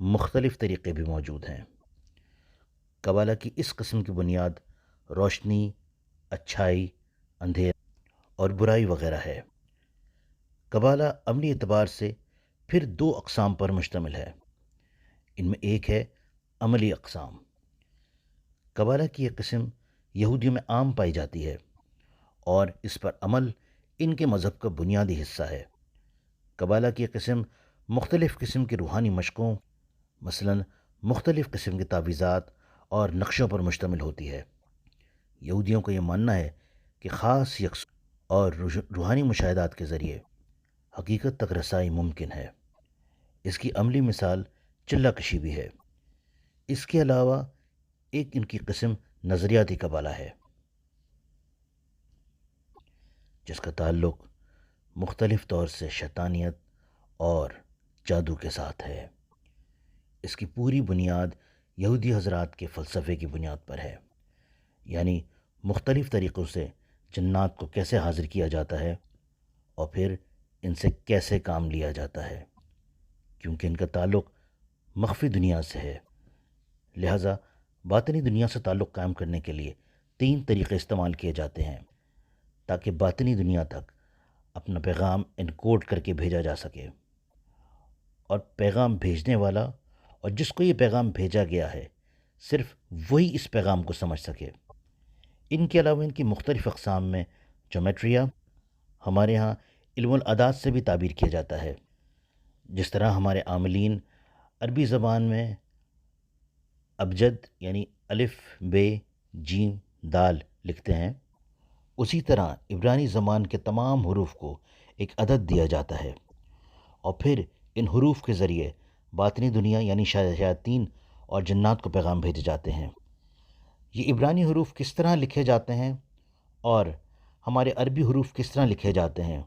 مختلف طریقے بھی موجود ہیں۔ قبالہ کی اس قسم کی بنیاد روشنی، اچھائی، اندھیرا اور برائی وغیرہ ہے۔ قبالہ عملی اعتبار سے پھر دو اقسام پر مشتمل ہے۔ ان میں ایک ہے عملی اقسام۔ قبالہ کی یہ قسم یہودیوں میں عام پائی جاتی ہے اور اس پر عمل ان کے مذہب کا بنیادی حصہ ہے۔ قبالہ کی یہ قسم مختلف قسم کی روحانی مشقوں، مثلاً مختلف قسم کے تعویذات اور نقشوں پر مشتمل ہوتی ہے۔ یہودیوں کا یہ ماننا ہے کہ خاص یکسو اور روحانی مشاہدات کے ذریعے حقیقت تک رسائی ممکن ہے۔ اس کی عملی مثال چلہ کشی بھی ہے۔ اس کے علاوہ ایک ان کی قسم نظریاتی قبالہ ہے، جس کا تعلق مختلف طور سے شیطانیت اور جادو کے ساتھ ہے۔ اس کی پوری بنیاد یہودی حضرات کے فلسفے کی بنیاد پر ہے، یعنی مختلف طریقوں سے جنات کو کیسے حاضر کیا جاتا ہے اور پھر ان سے کیسے کام لیا جاتا ہے۔ کیونکہ ان کا تعلق مخفی دنیا سے ہے، لہٰذا باطنی دنیا سے تعلق قائم کرنے کے لیے 3 طریقے استعمال کیے جاتے ہیں تاکہ باطنی دنیا تک اپنا پیغام انکوڈ کر کے بھیجا جا سکے، اور پیغام بھیجنے والا اور جس کو یہ پیغام بھیجا گیا ہے صرف وہی اس پیغام کو سمجھ سکے۔ ان کے علاوہ ان کی مختلف اقسام میں جیومیٹریا، ہمارے ہاں علم الاعداد سے بھی تعبیر کیا جاتا ہے۔ جس طرح ہمارے عاملین عربی زبان میں ابجد یعنی الف، بے، جیم، دال لکھتے ہیں، اسی طرح عبرانی زبان کے تمام حروف کو ایک عدد دیا جاتا ہے، اور پھر ان حروف کے ذریعے باطنی دنیا یعنی شیاطین اور جنات کو پیغام بھیجے جاتے ہیں۔ یہ عبرانی حروف کس طرح لکھے جاتے ہیں اور ہمارے عربی حروف کس طرح لکھے جاتے ہیں،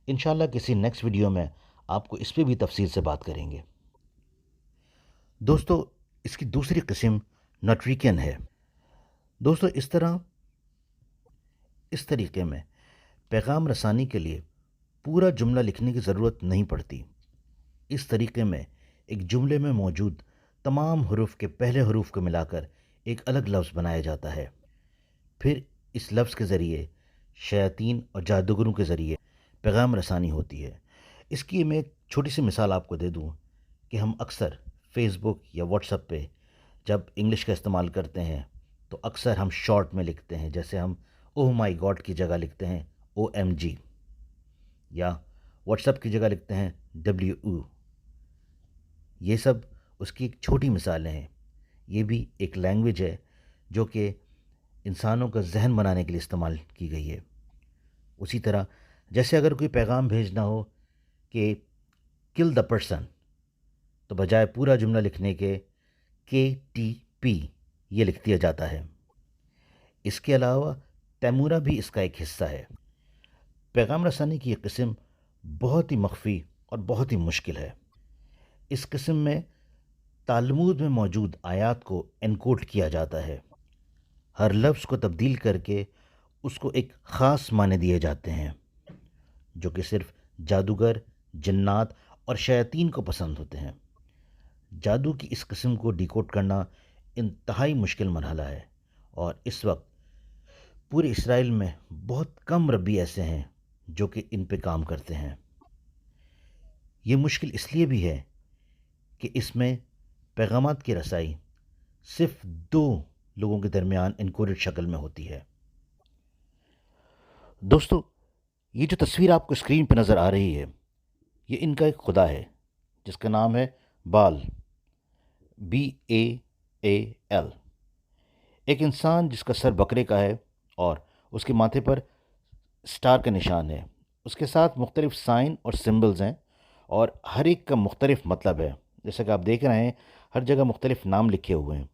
انشاءاللہ کسی نیکسٹ ویڈیو میں آپ کو اس پہ بھی تفصیل سے بات کریں گے۔ دوستو، اس کی دوسری قسم نوٹریکن ہے۔ دوستو، اس طریقے میں پیغام رسانی کے لیے پورا جملہ لکھنے کی ضرورت نہیں پڑتی۔ اس طریقے میں ایک جملے میں موجود تمام حروف کے پہلے حروف کو ملا کر ایک الگ لفظ بنایا جاتا ہے، پھر اس لفظ کے ذریعے شیاطین اور جادوگروں کے ذریعے پیغام رسانی ہوتی ہے۔ اس کی میں ایک چھوٹی سی مثال آپ کو دے دوں کہ ہم اکثر فیس بک یا واٹس ایپ پہ جب انگلش کا استعمال کرتے ہیں تو اکثر ہم شارٹ میں لکھتے ہیں، جیسے ہم اوہ مائی گاڈ کی جگہ لکھتے ہیں OMG، یا واٹس ایپ کی جگہ لکھتے ہیں WO۔ یہ سب اس کی ایک چھوٹی مثالیں ہیں۔ یہ بھی ایک لینگویج ہے جو کہ انسانوں کا ذہن بنانے کے لیے استعمال کی گئی ہے۔ اسی طرح جیسے اگر کوئی پیغام بھیجنا ہو کہ کل دا پرسن، تو بجائے پورا جملہ لکھنے کے KTP یہ لکھ دیا جاتا ہے۔ اس کے علاوہ تیمورا بھی اس کا ایک حصہ ہے۔ پیغام رسانی کی یہ قسم بہت ہی مخفی اور بہت ہی مشکل ہے۔ اس قسم میں تالمود میں موجود آیات کو انکوڈ کیا جاتا ہے، ہر لفظ کو تبدیل کر کے اس کو ایک خاص معنی دیے جاتے ہیں جو کہ صرف جادوگر، جنات اور شیاطین کو پسند ہوتے ہیں۔ جادو کی اس قسم کو ڈیکوڈ کرنا انتہائی مشکل مرحلہ ہے، اور اس وقت پورے اسرائیل میں بہت کم ربی ایسے ہیں جو کہ ان پہ کام کرتے ہیں۔ یہ مشکل اس لیے بھی ہے کہ اس میں پیغامات کی رسائی صرف 2 لوگوں کے درمیان انکوڈڈ شکل میں ہوتی ہے۔ دوستو، یہ جو تصویر آپ کو اسکرین پہ نظر آ رہی ہے، یہ ان کا ایک خدا ہے جس کا نام ہے بال، BAAL۔ ایک انسان جس کا سر بکرے کا ہے اور اس کے ماتھے پر سٹار کا نشان ہے، اس کے ساتھ مختلف سائن اور سمبلز ہیں، اور ہر ایک کا مختلف مطلب ہے۔ جیسا کہ آپ دیکھ رہے ہیں ہر جگہ مختلف نام لکھے ہوئے ہیں،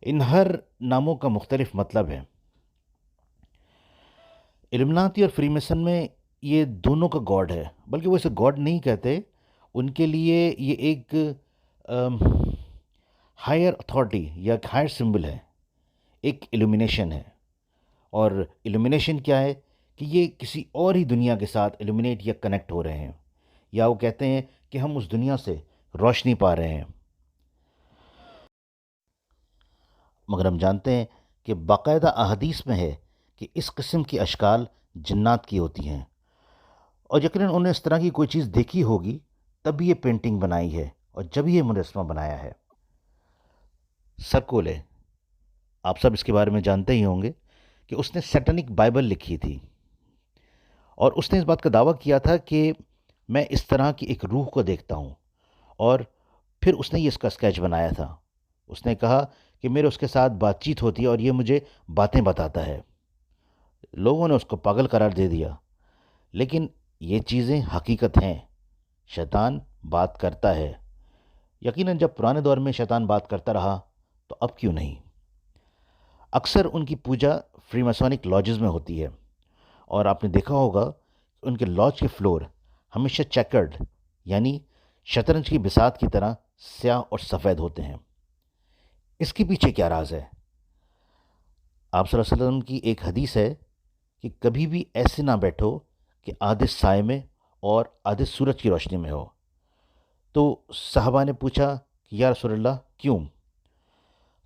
ان ہر ناموں کا مختلف مطلب ہے۔ علمناتی اور فری میسن میں یہ دونوں کا گاڈ ہے، بلکہ وہ اسے گاڈ نہیں کہتے، ان کے لیے یہ ایک ہائر اتھارٹی یا ایک ہائر سمبل ہے، ایک ایلومینیشن ہے۔ اور ایلومینیشن کیا ہے کہ یہ کسی اور ہی دنیا کے ساتھ ایلومینیٹ یا کنیکٹ ہو رہے ہیں، یا وہ کہتے ہیں کہ ہم اس دنیا سے روشنی پا رہے ہیں۔ مگر ہم جانتے ہیں کہ باقاعدہ احادیث میں ہے کہ اس قسم کی اشکال جنات کی ہوتی ہیں، اور یقیناً انہوں نے اس طرح کی کوئی چیز دیکھی ہوگی تب یہ پینٹنگ بنائی ہے اور جب یہ مجسمہ بنایا ہے۔ سرکولے، آپ سب اس کے بارے میں جانتے ہی ہوں گے کہ اس نے سیٹنک بائبل لکھی تھی، اور اس نے اس بات کا دعویٰ کیا تھا کہ میں اس طرح کی ایک روح کو دیکھتا ہوں، اور پھر اس نے یہ اس کا اسکیچ بنایا تھا۔ اس نے کہا کہ میرے اس کے ساتھ بات چیت ہوتی ہے اور یہ مجھے باتیں بتاتا ہے۔ لوگوں نے اس کو پاگل قرار دے دیا، لیکن یہ چیزیں حقیقت ہیں۔ شیطان بات کرتا ہے، یقیناً جب پرانے دور میں شیطان بات کرتا رہا تو اب کیوں نہیں؟ اکثر ان کی پوجا فری میسونک لاجز میں ہوتی ہے، اور آپ نے دیکھا ہوگا کہ ان کے لاج کے فلور ہمیشہ چیکرڈ یعنی شطرنج کی بساط کی طرح سیاہ اور سفید ہوتے ہیں۔ اس کے پیچھے کیا راز ہے؟ آپ صلی اللہ علیہ وسلم کی ایک حدیث ہے کہ کبھی بھی ایسے نہ بیٹھو کہ آدھے سائے میں اور آدھے سورج کی روشنی میں ہو۔ تو صحابہ نے پوچھا کہ یا رسول اللہ کیوں؟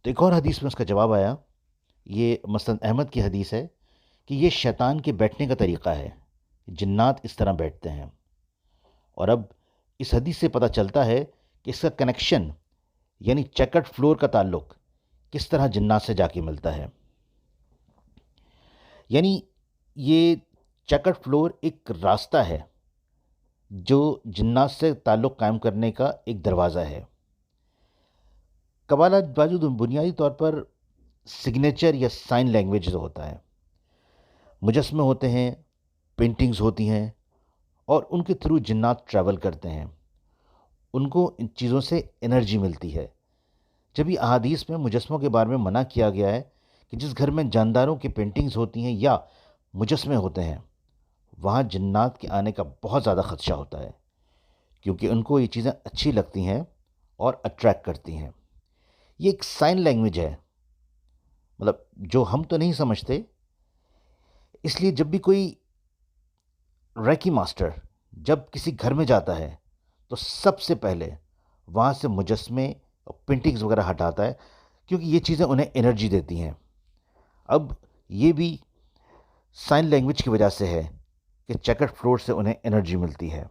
تو ایک اور حدیث میں اس کا جواب آیا، یہ مسند احمد کی حدیث ہے کہ یہ شیطان کے بیٹھنے کا طریقہ ہے، جنات اس طرح بیٹھتے ہیں۔ اور اب اس حدیث سے پتہ چلتا ہے کہ اس کا کنیکشن یعنی چیکرڈ فلور کا تعلق کس طرح جنات سے جا کے ملتا ہے۔ یعنی یہ چیکرڈ فلور ایک راستہ ہے جو جنات سے تعلق قائم کرنے کا ایک دروازہ ہے۔ قبالہ باجود بنیادی طور پر سگنیچر یا سائن لینگویج ہوتا ہے۔ مجسمے ہوتے ہیں، پینٹنگز ہوتی ہیں، اور ان کے تھرو جنات ٹریول کرتے ہیں۔ ان کو ان چیزوں سے انرجی ملتی ہے۔ جب یہ احادیث میں مجسموں کے بارے میں منع کیا گیا ہے کہ جس گھر میں جانداروں کی پینٹنگز ہوتی ہیں یا مجسمے ہوتے ہیں وہاں جنات کے آنے کا بہت زیادہ خدشہ ہوتا ہے، کیونکہ ان کو یہ چیزیں اچھی لگتی ہیں اور اٹریکٹ کرتی ہیں۔ یہ ایک سائن لینگویج ہے، مطلب جو ہم تو نہیں سمجھتے، اس لیے جب بھی کوئی ریکی ماسٹر جب کسی گھر میں جاتا ہے تو سب سے پہلے وہاں سے مجسمے اور پینٹنگز وغیرہ ہٹاتا ہے، کیونکہ یہ چیزیں انہیں انرجی دیتی ہیں۔ اب یہ بھی سائن لینگویج کی وجہ سے ہے کہ چیکرڈ فلور سے انہیں انرجی ملتی ہے۔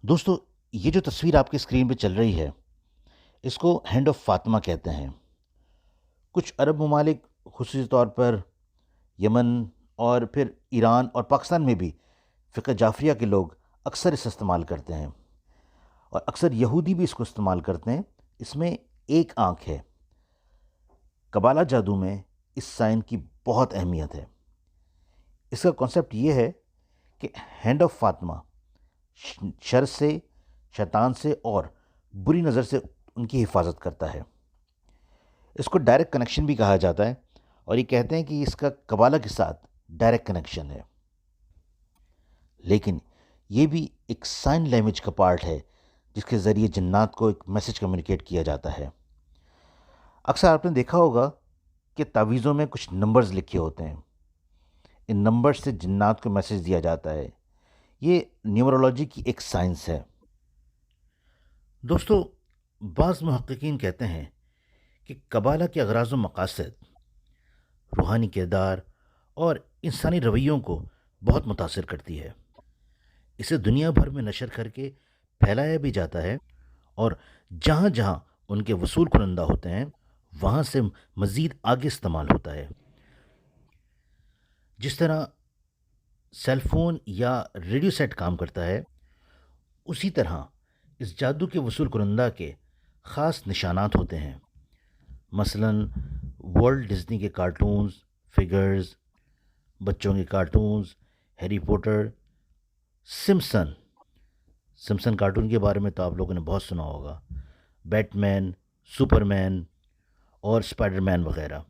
دوستو، یہ جو تصویر آپ کی اسکرین پہ چل رہی ہے اس کو ہینڈ آف فاطمہ کہتے ہیں۔ کچھ عرب ممالک، خصوصی طور پر یمن اور پھر ایران اور پاکستان میں بھی فقہ جعفریہ کے لوگ اکثر اسے استعمال کرتے ہیں، اور اکثر یہودی بھی اس کو استعمال کرتے ہیں۔ اس میں ایک آنکھ ہے۔ قبالہ جادو میں اس سائن کی بہت اہمیت ہے۔ اس کا کانسیپٹ یہ ہے کہ ہینڈ آف فاطمہ شر سے، شیطان سے اور بری نظر سے ان کی حفاظت کرتا ہے۔ اس کو ڈائریکٹ کنیکشن بھی کہا جاتا ہے، اور یہ کہتے ہیں کہ اس کا قبالہ کے ساتھ ڈائریکٹ کنیکشن ہے۔ لیکن یہ بھی ایک سائن لینگویج کا پارٹ ہے جس کے ذریعے جنات کو ایک میسج کمیونیکیٹ کیا جاتا ہے۔ اکثر آپ نے دیکھا ہوگا کہ تعویذوں میں کچھ نمبرز لکھے ہوتے ہیں، ان نمبر سے جنات کو میسج دیا جاتا ہے۔ یہ نیورولوجی کی ایک سائنس ہے۔ دوستو، بعض محققین کہتے ہیں کہ قبالہ کے اغراض و مقاصد روحانی کردار اور انسانی رویوں کو بہت متاثر کرتی ہے۔ اسے دنیا بھر میں نشر کر کے پھیلایا بھی جاتا ہے، اور جہاں جہاں ان کے وصول کنندہ ہوتے ہیں وہاں سے مزید آگے استعمال ہوتا ہے۔ جس طرح سیل فون یا ریڈیو سیٹ کام کرتا ہے، اسی طرح اس جادو کے وصول کنندہ کے خاص نشانات ہوتے ہیں۔ مثلاً والٹ ڈزنی کے کارٹونز، فگرز، بچوں کے cartoons, Harry Potter, Simpson cartoon کے بارے میں تو آپ لوگوں نے بہت سنا ہوگا، بیٹ مین، سپر مین اور اسپائڈر مین وغیرہ،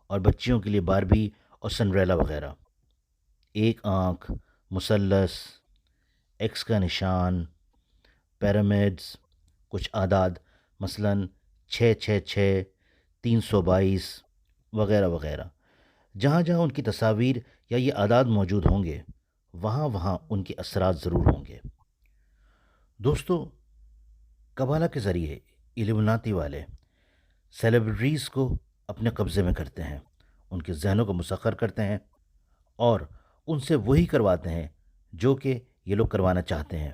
اور بچیوں کے لیے باربی اور سنڈریلا وغیرہ۔ ایک آنکھ، مثلث، ایکس کا نشان، پیرامڈز، کچھ اعداد مثلاً 666، 322 وغیرہ وغیرہ۔ جہاں جہاں ان کی تصاویر یا یہ اعداد موجود ہوں گے وہاں وہاں ان کے اثرات ضرور ہوں گے۔ دوستو، قبالہ کے ذریعے ایلومناتی والے سیلیبریٹیز کو اپنے قبضے میں کرتے ہیں، ان کے ذہنوں کو مسخر کرتے ہیں اور ان سے وہی کرواتے ہیں جو کہ یہ لوگ کروانا چاہتے ہیں۔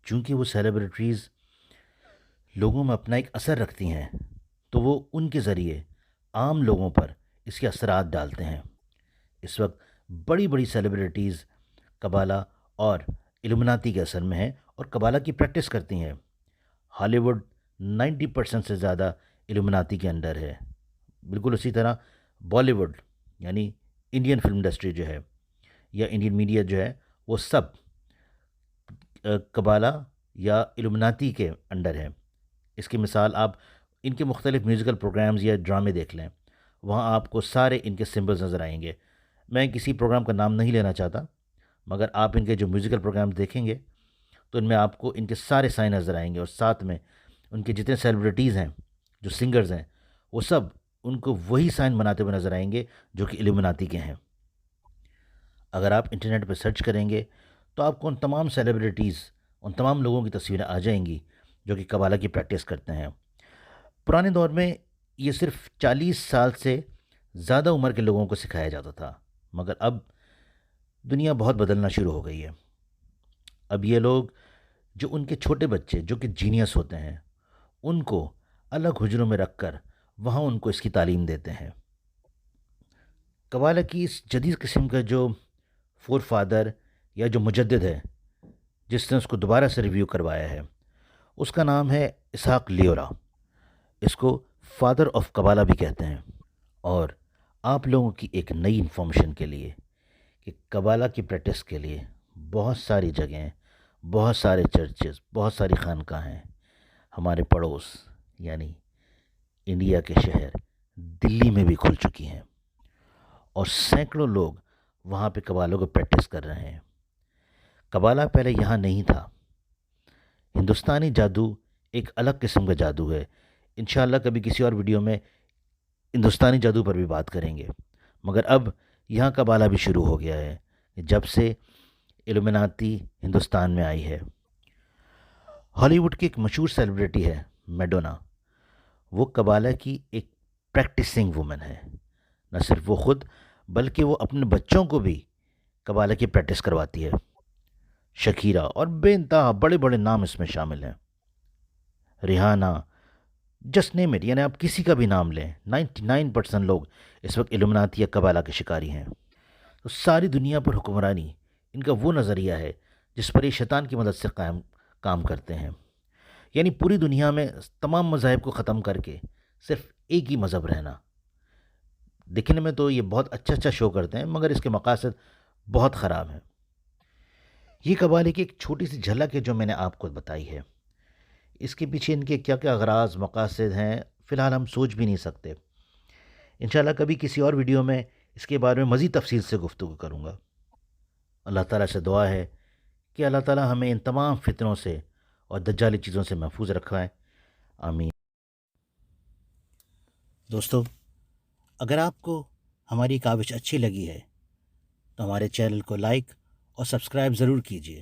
چونکہ وہ سیلیبریٹیز لوگوں میں اپنا ایک اثر رکھتی ہیں تو وہ ان کے ذریعے عام لوگوں پر اس کے اثرات ڈالتے ہیں۔ اس وقت بڑی بڑی سیلیبریٹیز قبالہ اور علومناتی کے اثر میں ہیں اور قبالہ کی پریکٹس کرتی ہیں۔ ہالی ووڈ 90% سے زیادہ علومناتی کے انڈر ہے۔ بالکل اسی طرح بالی ووڈ یعنی انڈین فلم انڈسٹری جو ہے یا انڈین میڈیا جو ہے وہ سب قبالہ یا علومناتی کے انڈر ہے۔ اس کی مثال آپ ان کے مختلف میوزیکل پروگرامز یا ڈرامے دیکھ لیں، وہاں آپ کو سارے ان کے سمبلز نظر آئیں گے۔ میں کسی پروگرام کا نام نہیں لینا چاہتا، مگر آپ ان کے جو میوزیکل پروگرامز دیکھیں گے تو ان میں آپ کو ان کے سارے سائن نظر آئیں گے، اور ساتھ میں ان کے جتنے سیلیبریٹیز ہیں جو سنگرز ہیں وہ سب ان کو وہی سائن بناتے ہوئے نظر آئیں گے جو کہ علومناتی کے ہیں۔ اگر آپ انٹرنیٹ پہ سرچ کریں گے تو آپ کو ان تمام سیلیبریٹیز، ان تمام لوگوں کی تصویریں آ جائیں گی جو کہ قبالہ کی پریکٹس کرتے ہیں۔ پرانے دور میں یہ صرف 40 سال سے زیادہ عمر کے لوگوں کو سکھایا جاتا تھا، مگر اب دنیا بہت بدلنا شروع ہو گئی ہے۔ اب یہ لوگ جو ان کے چھوٹے بچے جو کہ جینیس ہوتے ہیں ان کو الگ حجروں میں رکھ کر وہاں ان کو اس کی تعلیم دیتے ہیں۔ قبالہ کی اس جدید قسم کا جو فور فادر یا جو مجدد ہے جس نے اس کو دوبارہ سے ریویو کروایا ہے، اس کا نام ہے اسحاق لیورا۔ اس کو فادر آف قبالہ بھی کہتے ہیں۔ اور آپ لوگوں کی ایک نئی انفارمیشن کے لیے کہ قبالہ کی پریکٹس کے لیے بہت ساری جگہیں، بہت سارے چرچز، بہت ساری خانقاہیں ہیں ہمارے پڑوس یعنی انڈیا کے شہر دلی میں بھی کھل چکی ہیں، اور سینکڑوں لوگ وہاں پہ قبالوں کو پریکٹس کر رہے ہیں۔ قبالہ پہلے یہاں نہیں تھا۔ ہندوستانی جادو ایک الگ قسم کا جادو ہے۔ انشاءاللہ کبھی کسی اور ویڈیو میں ہندوستانی جادو پر بھی بات کریں گے، مگر اب یہاں قبالہ بھی شروع ہو گیا ہے جب سے علومناتی ہندوستان میں آئی ہے۔ ہالی ووڈ کی ایک مشہور سیلیبریٹی ہے میڈونا، وہ قبالہ کی ایک پریکٹسنگ وومن ہے۔ نہ صرف وہ خود بلکہ وہ اپنے بچوں کو بھی قبالہ کی پریکٹس کرواتی ہے۔ شکیرا اور بے انتہا بڑے بڑے نام اس میں شامل ہیں۔ ریحانہ، جسٹ نیم اٹ، یعنی آپ کسی کا بھی نام لیں، 99% لوگ اس وقت علومناتی یا قبالہ کے شکاری ہیں۔ تو ساری دنیا پر حکمرانی ان کا وہ نظریہ ہے جس پر یہ شیطان کی مدد سے کام کرتے ہیں۔ یعنی پوری دنیا میں تمام مذاہب کو ختم کر کے صرف ایک ہی مذہب رہنا۔ دیکھنے میں تو یہ بہت اچھا شو کرتے ہیں، مگر اس کے مقاصد بہت خراب ہیں۔ یہ قبالہ کی ایک چھوٹی سی جھلک ہے جو میں نے آپ کو بتائی ہے۔ اس کے پیچھے ان کے کیا کیا اغراض، مقاصد ہیں، فی الحال ہم سوچ بھی نہیں سکتے۔ انشاءاللہ کبھی کسی اور ویڈیو میں اس کے بارے میں مزید تفصیل سے گفتگو کروں گا۔ اللہ تعالیٰ سے دعا ہے کہ اللہ تعالیٰ ہمیں ان تمام فتنوں سے اور دجالی چیزوں سے محفوظ رکھوائے، آمین۔ دوستو، اگر آپ کو ہماری کاوش اچھی لگی ہے تو ہمارے چینل کو لائک اور سبسکرائب ضرور کیجیے۔